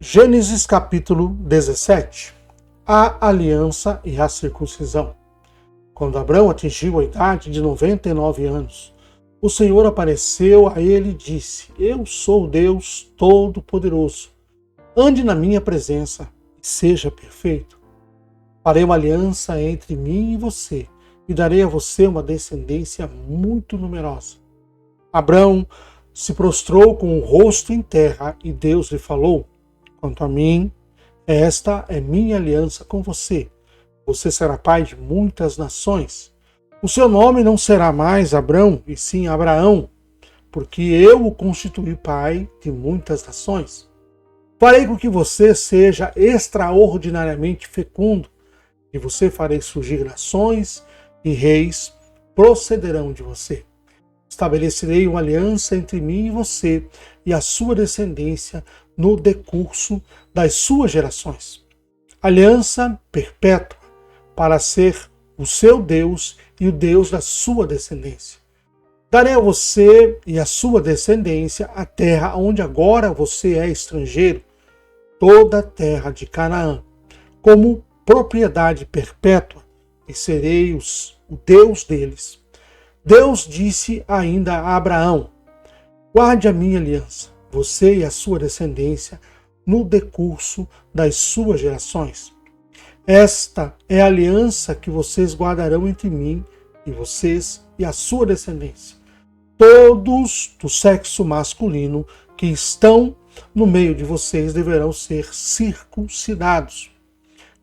Gênesis capítulo 17. A aliança e a circuncisão. Quando Abrão atingiu a idade de 99 anos, o Senhor apareceu a ele e disse: Eu sou o Deus Todo-Poderoso. Ande na minha presença e seja perfeito. Farei uma aliança entre mim e você, e darei a você uma descendência muito numerosa. Abrão se prostrou com o rosto em terra e Deus lhe falou: Quanto a mim, esta é minha aliança com você. Você será pai de muitas nações. O seu nome não será mais Abrão, e sim Abraão, porque eu o constituí pai de muitas nações. Farei com que você seja extraordinariamente fecundo, e você farei surgir nações, e reis procederão de você. Estabelecerei uma aliança entre mim e você e a sua descendência no decurso das suas gerações. Aliança perpétua, para ser o seu Deus e o Deus da sua descendência. Darei a você e a sua descendência a terra onde agora você é estrangeiro, toda a terra de Canaã, como propriedade perpétua, e serei o Deus deles. Deus disse ainda a Abraão: Guarde a minha aliança, você e a sua descendência, no decurso das suas gerações. Esta é a aliança que vocês guardarão entre mim e vocês e a sua descendência. Todos do sexo masculino que estão no meio de vocês deverão ser circuncidados.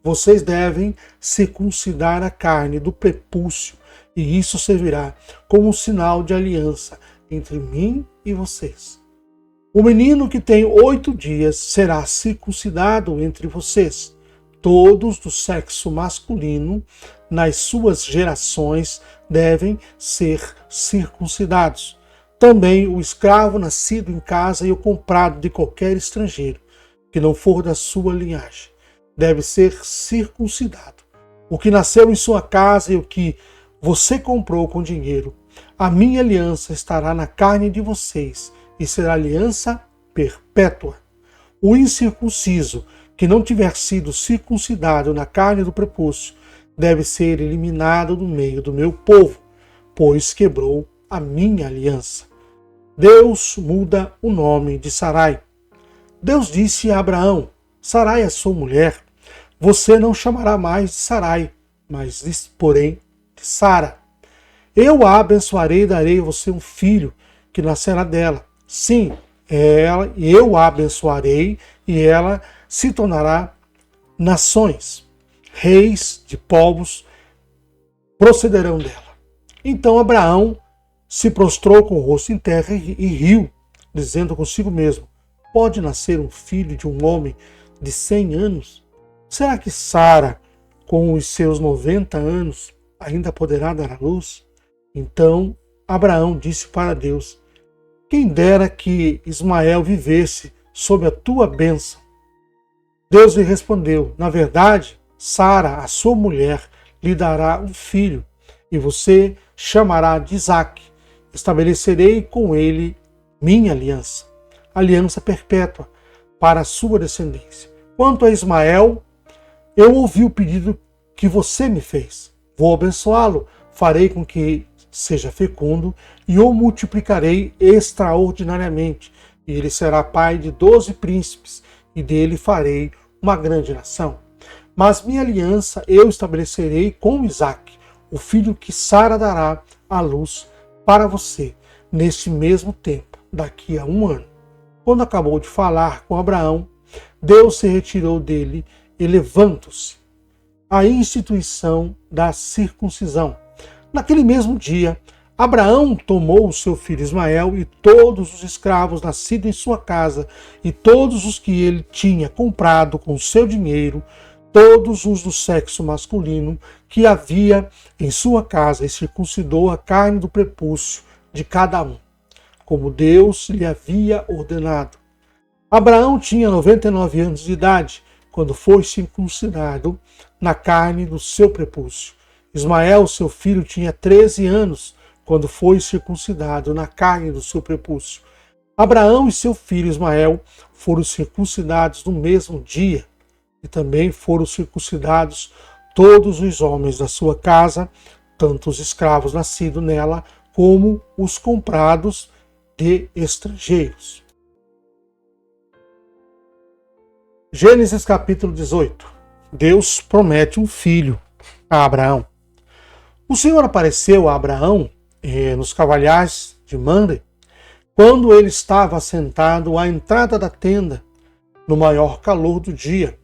Vocês devem circuncidar a carne do prepúcio, e isso servirá como um sinal de aliança entre mim e vocês. O menino que tem 8 dias será circuncidado entre vocês. Todos do sexo masculino, nas suas gerações, devem ser circuncidados. Também o escravo nascido em casa e o comprado de qualquer estrangeiro, que não for da sua linhagem, deve ser circuncidado. O que nasceu em sua casa e o que você comprou com dinheiro, a minha aliança estará na carne de vocês e será aliança perpétua. O incircunciso que não tiver sido circuncidado na carne do prepúcio deve ser eliminado do meio do meu povo, pois quebrou a minha aliança. Deus muda o nome de Sarai. Deus disse a Abraão: Sarai é sua mulher. Você não chamará mais de Sarai, mas porém de Sara. Eu a abençoarei e darei a você um filho que nascerá dela. Sim, eu a abençoarei e ela se tornará nações. Reis de povos procederão dela. Então Abraão se prostrou com o rosto em terra e riu, dizendo consigo mesmo: Pode nascer um filho de um homem de 100 anos? Será que Sara, com os seus 90 anos, ainda poderá dar à luz? Então Abraão disse para Deus: Quem dera que Ismael vivesse sob a tua bênção. Deus lhe respondeu: Na verdade, Sara, a sua mulher, lhe dará um filho, e você chamará de Isaque. Estabelecerei com ele minha aliança, aliança perpétua, para a sua descendência. Quanto a Ismael, eu ouvi o pedido que você me fez. Vou abençoá-lo, farei com que seja fecundo e o multiplicarei extraordinariamente. E ele será pai de 12 príncipes, e dele farei uma grande nação. Mas minha aliança eu estabelecerei com Isaque, o filho que Sara dará à luz para você, neste mesmo tempo, daqui a 1 ano. Quando acabou de falar com Abraão, Deus se retirou dele, elevando-se. A instituição da circuncisão. Naquele mesmo dia, Abraão tomou o seu filho Ismael e todos os escravos nascidos em sua casa e todos os que ele tinha comprado com seu dinheiro, todos os do sexo masculino que havia em sua casa, e circuncidou a carne do prepúcio de cada um, como Deus lhe havia ordenado. Abraão tinha 99 anos de idade quando foi circuncidado na carne do seu prepúcio. Ismael, seu filho, tinha 13 anos quando foi circuncidado na carne do seu prepúcio. Abraão e seu filho Ismael foram circuncidados no mesmo dia, e também foram circuncidados todos os homens da sua casa, tanto os escravos nascidos nela, como os comprados de estrangeiros. Gênesis capítulo 18. Deus promete um filho a Abraão. O Senhor apareceu a Abraão nos cavalhais de Mamre, quando ele estava assentado à entrada da tenda, no maior calor do dia.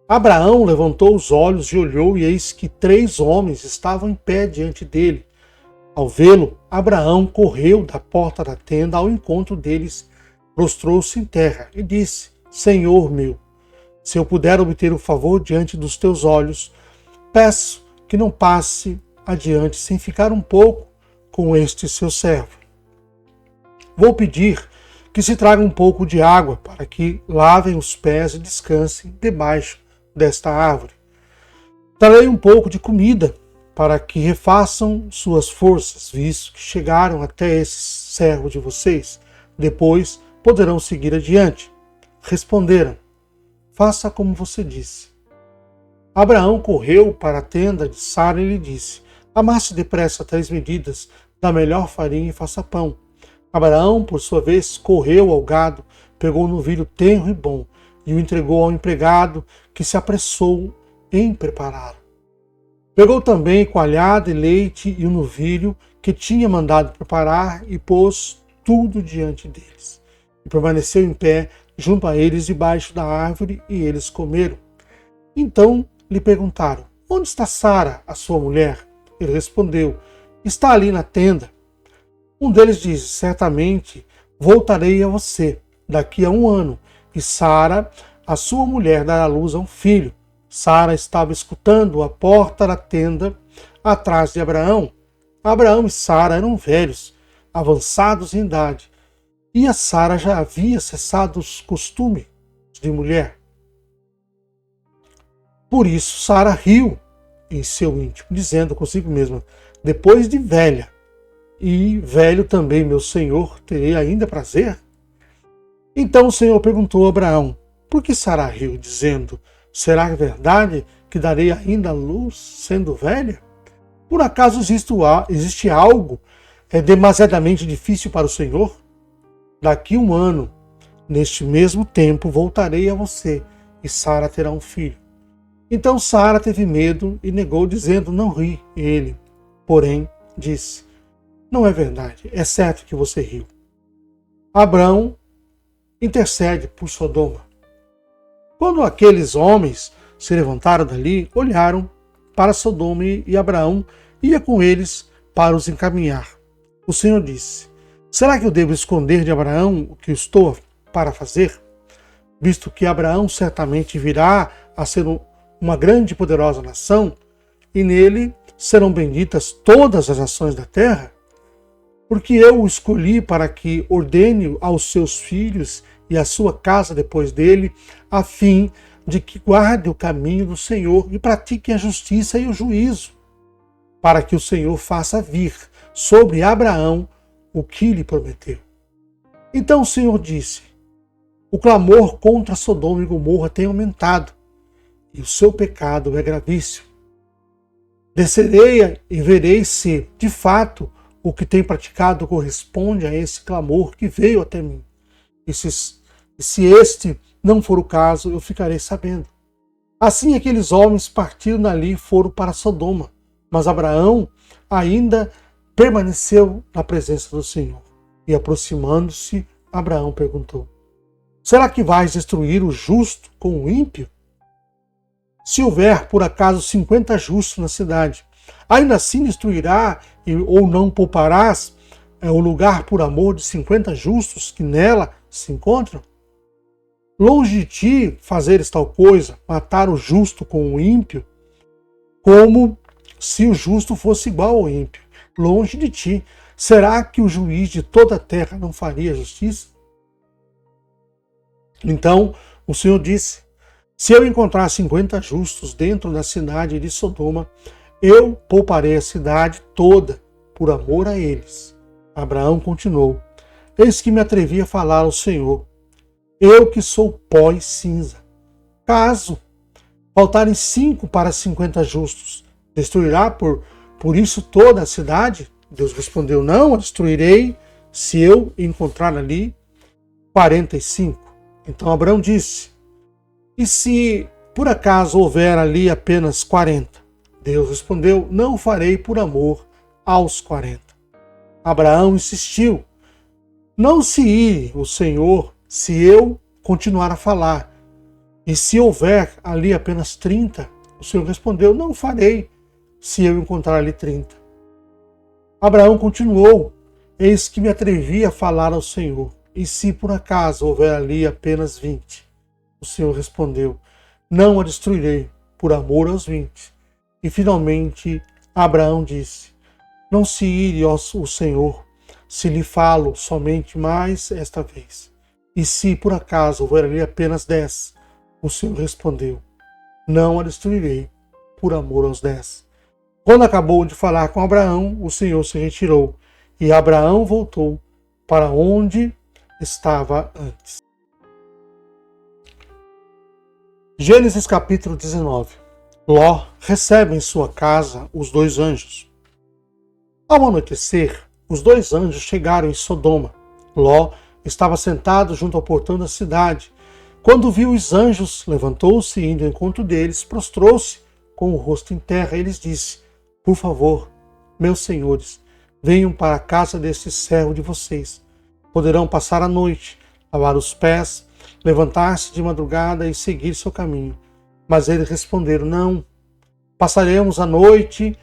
Abraão levantou os olhos e olhou, e eis que 3 homens estavam em pé diante dele. Ao vê-lo, Abraão correu da porta da tenda ao encontro deles, prostrou-se em terra e disse: Senhor meu, se eu puder obter o favor diante dos teus olhos, peço que não passe adiante sem ficar um pouco com este seu servo. Vou pedir que se traga um pouco de água para que lavem os pés e descansem debaixo desta árvore. Trarei um pouco de comida para que refaçam suas forças, visto que chegaram até esse servo de vocês. Depois poderão seguir adiante. Responderam: faça como você disse. Abraão correu para a tenda de Sara e lhe disse: amasse depressa 3 medidas da melhor farinha e faça pão. Abraão, por sua vez, correu ao gado, pegou um novilho tenro e bom e o entregou ao empregado, que se apressou em prepará-lo. Pegou também coalhada e leite e o novilho que tinha mandado preparar e pôs tudo diante deles. E permaneceu em pé junto a eles debaixo da árvore, e eles comeram. Então lhe perguntaram: onde está Sara, a sua mulher? Ele respondeu: está ali na tenda. Um deles disse: certamente voltarei a você daqui a 1 ano, e Sara, a sua mulher, dará luz a um filho. Sara estava escutando à porta da tenda, atrás de Abraão. Abraão e Sara eram velhos, avançados em idade, e a Sara já havia cessado os costumes de mulher. Por isso Sara riu em seu íntimo, dizendo consigo mesma: depois de velha, e velho também meu senhor, terei ainda prazer? Então o Senhor perguntou a Abraão: por que Sara riu, dizendo: será verdade que darei ainda luz, sendo velha? Por acaso existe algo demasiadamente difícil para o Senhor? Daqui 1 ano, neste mesmo tempo, voltarei a você, e Sara terá um filho. Então Sara teve medo e negou, dizendo: não ri. Ele, porém, disse: não é verdade, é certo que você riu. Abraão intercede por Sodoma. Quando aqueles homens se levantaram dali, olharam para Sodoma, e Abraão ia com eles para os encaminhar. O Senhor disse: será que eu devo esconder de Abraão o que estou para fazer? Visto que Abraão certamente virá a ser uma grande e poderosa nação, e nele serão benditas todas as nações da terra? Porque eu o escolhi para que ordene aos seus filhos e à sua casa depois dele, a fim de que guarde o caminho do Senhor e pratique a justiça e o juízo, para que o Senhor faça vir sobre Abraão o que lhe prometeu. Então o Senhor disse: o clamor contra Sodoma e Gomorra tem aumentado, e o seu pecado é gravíssimo. Descerei e verei se, de fato, o que tem praticado corresponde a esse clamor que veio até mim. E se este não for o caso, eu ficarei sabendo. Assim aqueles homens partiram dali e foram para Sodoma, mas Abraão ainda permaneceu na presença do Senhor. E aproximando-se, Abraão perguntou: será que vais destruir o justo com o ímpio? Se houver por acaso 50 justos na cidade, ainda assim destruirá ou não pouparás o lugar por amor de 50 justos que nela se encontram? Longe de ti fazeres tal coisa, matar o justo com o ímpio, como se o justo fosse igual ao ímpio. Longe de ti. Será que o juiz de toda a terra não faria justiça? Então o Senhor disse: se eu encontrar 50 justos dentro da cidade de Sodoma, eu pouparei a cidade toda por amor a eles. Abraão continuou: eis que me atrevi a falar ao Senhor, eu que sou pó e cinza. Caso faltarem 5 para 50 justos, destruirá por isso toda a cidade? Deus respondeu, não a destruirei, se eu encontrar ali 45. Então Abraão disse, e se por acaso houver ali apenas 40? Deus respondeu, não o farei por amor aos 40. Abraão insistiu, não se ire o Senhor se eu continuar a falar. E se houver ali apenas 30? O Senhor respondeu, não o farei se eu encontrar ali 30. Abraão continuou, eis que me atrevi a falar ao Senhor. E se por acaso houver ali apenas 20? O Senhor respondeu, não a destruirei por amor aos 20. E finalmente Abraão disse, não se ire o Senhor, se lhe falo somente mais esta vez. E se por acaso houver ali apenas 10? O Senhor respondeu, não a destruirei por amor aos 10. Quando acabou de falar com Abraão, o Senhor se retirou, e Abraão voltou para onde estava antes. Gênesis capítulo 19. Ló recebe em sua casa os 2 anjos. Ao anoitecer, os 2 anjos chegaram em Sodoma. Ló estava sentado junto ao portão da cidade. Quando viu os anjos, levantou-se e, indo ao encontro deles, prostrou-se com o rosto em terra. E lhes disse, por favor, meus senhores, venham para a casa deste servo de vocês. Poderão passar a noite, lavar os pés, levantar-se de madrugada e seguir seu caminho. Mas eles responderam, não, passaremos a noite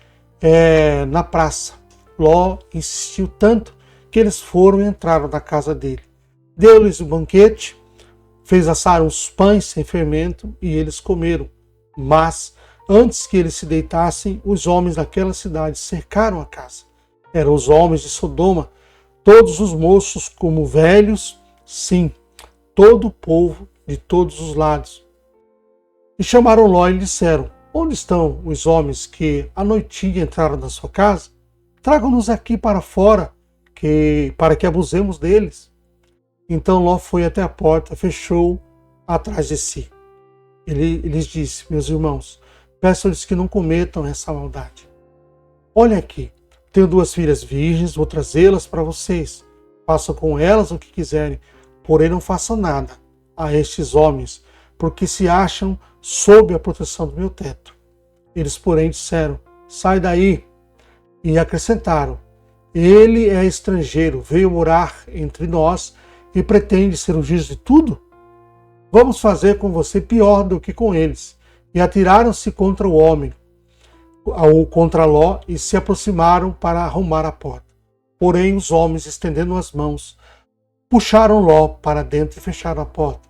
na praça. Ló insistiu tanto que eles foram e entraram na casa dele. Deu-lhes o banquete, fez assar uns pães sem fermento e eles comeram. Mas, antes que eles se deitassem, os homens daquela cidade cercaram a casa. Eram os homens de Sodoma, todos os moços como velhos, sim, todo o povo de todos os lados. E chamaram Ló e lhe disseram, onde estão os homens que à noitinha entraram na sua casa? Tragam-nos aqui para fora, para que abusemos deles. Então Ló foi até a porta, fechou atrás de si. Ele lhes disse, meus irmãos, peço-lhes que não cometam essa maldade. Olhem aqui, tenho 2 filhas virgens, vou trazê-las para vocês. Façam com elas o que quiserem, porém não façam nada a estes homens, porque se acham sob a proteção do meu teto. Eles, porém, disseram, sai daí. E acrescentaram, ele é estrangeiro, veio morar entre nós e pretende ser o juiz de tudo? Vamos fazer com você pior do que com eles. E atiraram-se contra o homem, ou contra Ló, e se aproximaram para arrombar a porta. Porém, os homens, estendendo as mãos, puxaram Ló para dentro e fecharam a porta.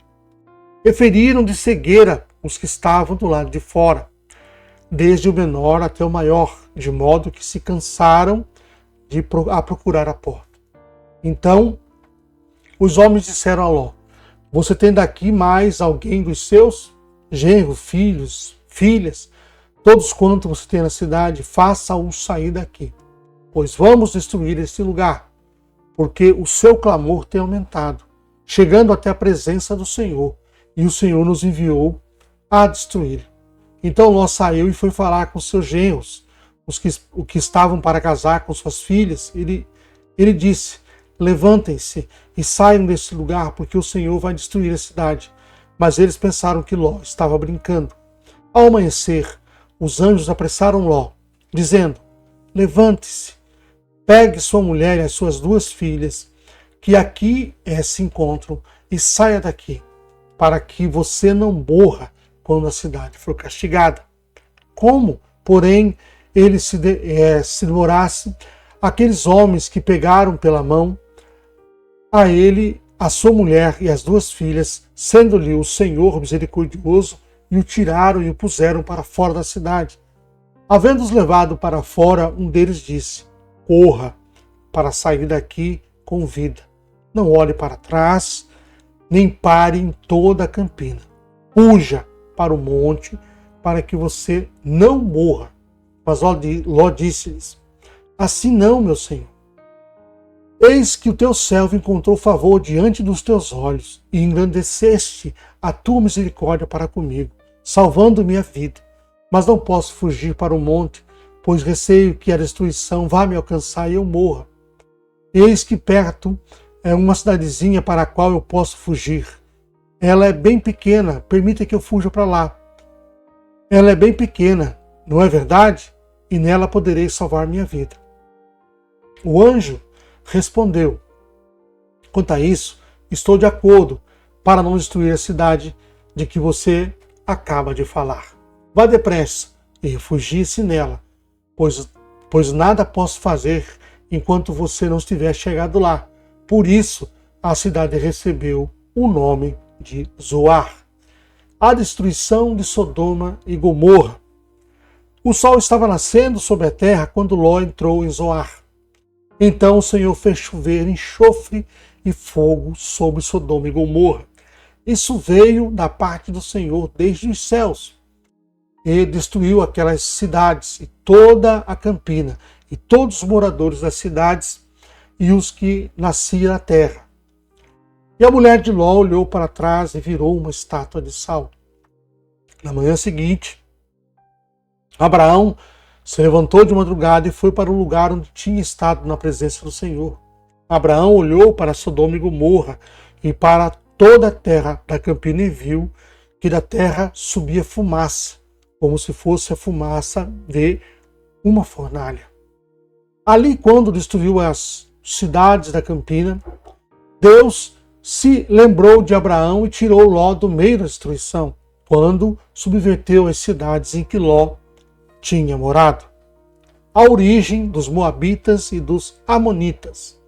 E feriram de cegueira os que estavam do lado de fora, desde o menor até o maior, de modo que se cansaram a procurar a porta. Então, os homens disseram a Ló, você tem daqui mais alguém dos seus? Genros, filhos, filhas, todos quanto você tem na cidade, faça-o sair daqui, pois vamos destruir este lugar, porque o seu clamor tem aumentado, chegando até a presença do Senhor, e o Senhor nos enviou a destruir. Então Ló saiu e foi falar com seus genros, os que estavam para casar com suas filhas. Ele disse, levantem-se e saiam deste lugar, porque o Senhor vai destruir a cidade. Mas eles pensaram que Ló estava brincando. Ao amanhecer, os anjos apressaram Ló, dizendo, levante-se, pegue sua mulher e as suas 2 filhas, que aqui se encontram, e saia daqui, para que você não morra quando a cidade for castigada. Como, porém, ele se demorasse, aqueles homens que pegaram pela mão a ele, a sua mulher e as 2 filhas, sendo-lhe o Senhor misericordioso, e o tiraram e o puseram para fora da cidade. Havendo-os levado para fora, um deles disse, corra para sair daqui com vida. Não olhe para trás, nem pare em toda a campina. Fuja para o monte, para que você não morra. Mas Ló disse-lhes, assim não, meu senhor. Eis que o teu servo encontrou favor diante dos teus olhos, e engrandeceste a tua misericórdia para comigo, salvando minha vida. Mas não posso fugir para o monte, pois receio que a destruição vá me alcançar e eu morra. Eis que perto é uma cidadezinha para a qual eu posso fugir. Ela é bem pequena, permita que eu fuja para lá. Ela é bem pequena, não é verdade? E nela poderei salvar minha vida. O anjo respondeu: quanto a isso, estou de acordo para não destruir a cidade de que você acaba de falar. Vá depressa e refugie-se nela, pois nada posso fazer enquanto você não estiver chegado lá. Por isso, a cidade recebeu o nome de Zoar. A destruição de Sodoma e Gomorra. O sol estava nascendo sobre a terra quando Ló entrou em Zoar. Então o Senhor fez chover enxofre e fogo sobre Sodoma e Gomorra. Isso veio da parte do Senhor desde os céus. E destruiu aquelas cidades e toda a campina, e todos os moradores das cidades e os que nasciam na terra. E a mulher de Ló olhou para trás e virou uma estátua de sal. Na manhã seguinte, Abraão se levantou de madrugada e foi para o lugar onde tinha estado na presença do Senhor. Abraão olhou para Sodoma e Gomorra e para toda a terra da campina e viu que da terra subia fumaça, como se fosse a fumaça de uma fornalha. Ali, quando destruiu as cidades da campina, Deus se lembrou de Abraão e tirou Ló do meio da destruição, quando subverteu as cidades em que Ló tinha morado. A origem dos Moabitas e dos Amonitas.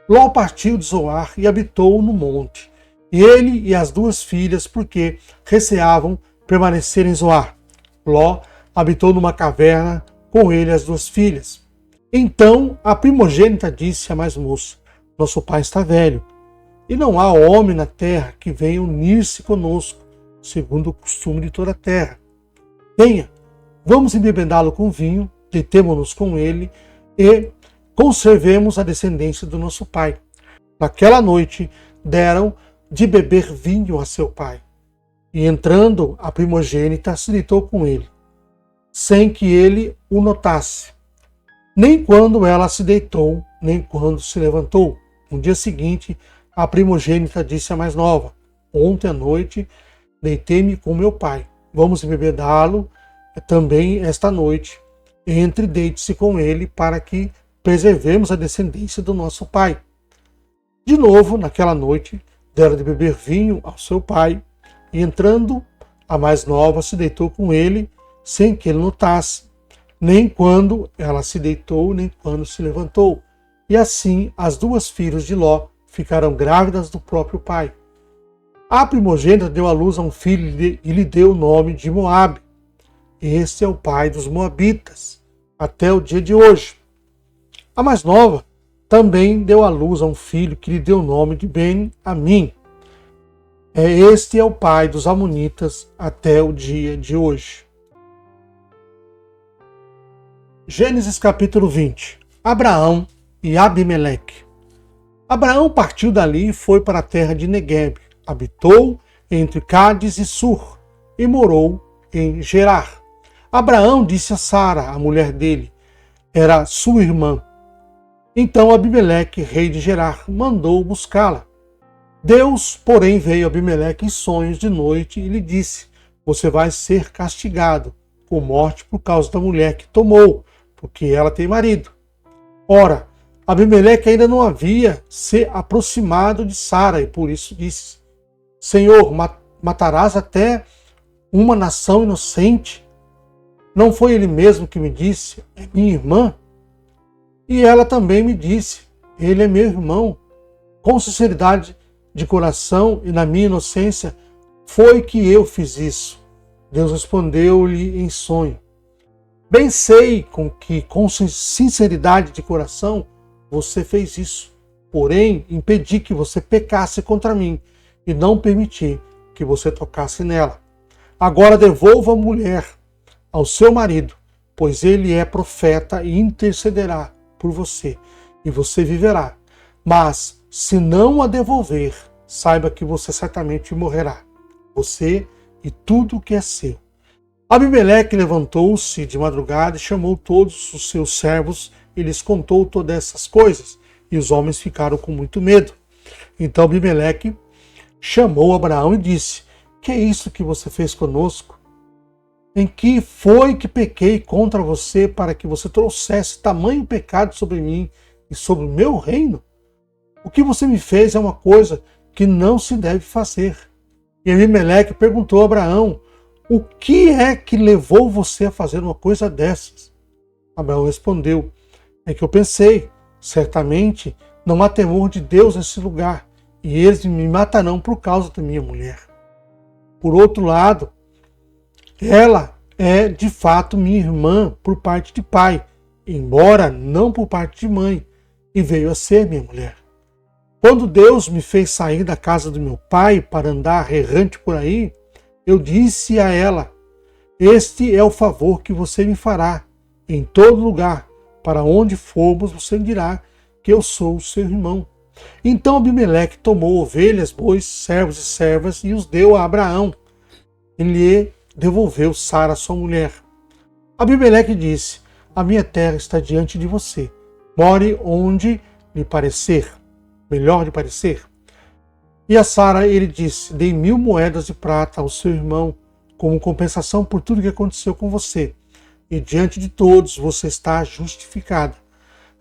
Ló partiu de Zoar e habitou no monte, ele e as duas filhas, porque receavam permanecer em Zoar. Ló habitou numa caverna, com ele as duas filhas. Então a primogênita disse à mais moça: nosso pai está velho, e não há homem na terra que venha unir-se conosco, segundo o costume de toda a terra. Venha, vamos embebedá-lo com vinho, deitemo-nos com ele e conservemos a descendência do nosso pai. Naquela noite deram de beber vinho a seu pai. E entrando a primogênita se deitou com ele, sem que ele o notasse, nem quando ela se deitou, nem quando se levantou. No dia seguinte, a primogênita disse à mais nova: ontem à noite deitei-me com meu pai. Vamos embebedá-lo também esta noite. Entre e deite-se com ele, para que preservemos a descendência do nosso pai. De novo, naquela noite, deram de beber vinho ao seu pai, e entrando a mais nova se deitou com ele, sem que ele notasse, nem quando ela se deitou, nem quando se levantou. E assim as duas filhas de Ló ficaram grávidas do próprio pai. A primogênita deu à luz a um filho e lhe deu o nome de Moabe. Este é o pai dos Moabitas, até o dia de hoje. A mais nova também deu à luz a um filho que lhe deu o nome de Ben-Amim. Este é o pai dos Amonitas até o dia de hoje. Gênesis capítulo 20. Abraão e Abimeleque. Abraão partiu dali e foi para a terra de Negueb. Habitou entre Cádiz e Sur e morou em Gerar. Abraão disse a Sara, a mulher dele, era sua irmã. Então Abimeleque, rei de Gerar, mandou buscá-la. Deus, porém, veio a Abimeleque em sonhos de noite e lhe disse: você vai ser castigado com morte por causa da mulher que tomou, porque ela tem marido. Ora, Abimeleque ainda não havia se aproximado de Sara e por isso disse: Senhor, matarás até uma nação inocente? Não foi ele mesmo que me disse: é minha irmã? E ela também me disse: ele é meu irmão. Com sinceridade de coração e na minha inocência foi que eu fiz isso. Deus respondeu-lhe em sonho: bem sei com sinceridade de coração você fez isso, porém impedi que você pecasse contra mim e não permiti que você tocasse nela. Agora devolva a mulher ao seu marido, pois ele é profeta e intercederá por você, e você viverá. Mas, se não a devolver, saiba que você certamente morrerá, você e tudo o que é seu. Abimeleque levantou-se de madrugada e chamou todos os seus servos e lhes contou todas essas coisas, e os homens ficaram com muito medo. Então Abimeleque chamou Abraão e disse: que é isso que você fez conosco? Em que foi que pequei contra você para que você trouxesse tamanho pecado sobre mim e sobre o meu reino? O que você me fez é uma coisa que não se deve fazer. E Abimeleque perguntou a Abraão: o que é que levou você a fazer uma coisa dessas? Abraão respondeu: é que eu pensei, certamente não há temor de Deus nesse lugar, e eles me matarão por causa da minha mulher. Por outro lado, ela é de fato minha irmã por parte de pai, embora não por parte de mãe, e veio a ser minha mulher. Quando Deus me fez sair da casa do meu pai para andar errante por aí, eu disse a ela: este é o favor que você me fará. Em todo lugar, para onde formos, você dirá que eu sou o seu irmão. Então Abimeleque tomou ovelhas, bois, servos e servas e os deu a Abraão. Ele lhe devolveu Sara, sua mulher. Abimeleque disse: a minha terra está diante de você. More onde lhe parecer, melhor lhe parecer. E a Sara ele disse: dei 1000 moedas de prata ao seu irmão, como compensação por tudo que aconteceu com você. E diante de todos você está justificada.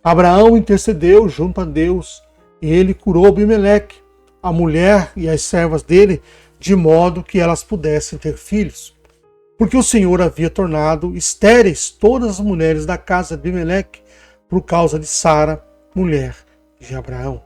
Abraão intercedeu junto a Deus, e ele curou Abimeleque, a mulher e as servas dele, de modo que elas pudessem ter filhos. Porque o Senhor havia tornado estéreis todas as mulheres da casa de Abimeleque, por causa de Sara, mulher de Abraão.